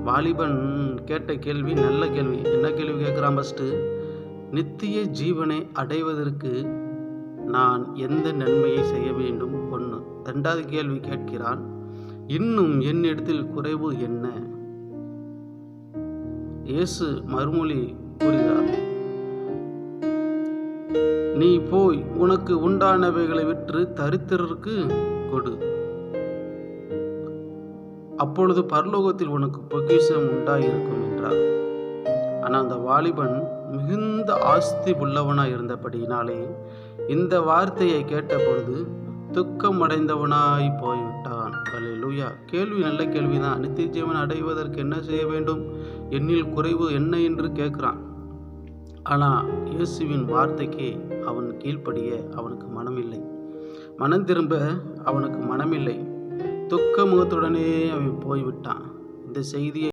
வாலிபன் கேட்ட கேள்வி நல்ல கேள்வி. என்ன கேள்வி கேட்குறான்? ஃபஸ்ட்டு, நித்திய ஜீவனை அடைவதற்கு நான் எந்த நன்மையை செய்ய வேண்டும்? 1. 2வது கேள்வி கேட்கிறான், இன்னும் என்னிடத்தில் குறைவு என்ன? இயேசு மறுமொழி கூறுகிறார், நீ போய் உனக்கு உண்டானவைகளை விற்று தரித்திரருக்கு கொடு, அப்பொழுது பரலோகத்தில் உனக்கு பொக்கிஷம் உண்டாயிருக்கும் என்றார். ஆனால் அந்த வாலிபன் மிகுந்த ஆஸ்தி உள்ளவனாய் இருந்தபடியினாலே இந்த வார்த்தையை கேட்டபொழுது துக்கமடைந்தவனாய் போய்விட்டான். அல்லேலூயா. கேள்வி நல்ல கேள்விதான். நித்திய ஜீவன் அடைவதற்கு என்ன செய்ய வேண்டும்? என்னில் குறைவு என்ன என்று கேட்குறான். ஆனால் இயேசுவின் வார்த்தைக்கு அவன் கீழ்ப்படிய அவனுக்கு மனமில்லை. மனம் திரும்ப அவனுக்கு மனமில்லை. துக்க முகத்துடனே அவன் போய்விட்டான். இந்த செய்தியை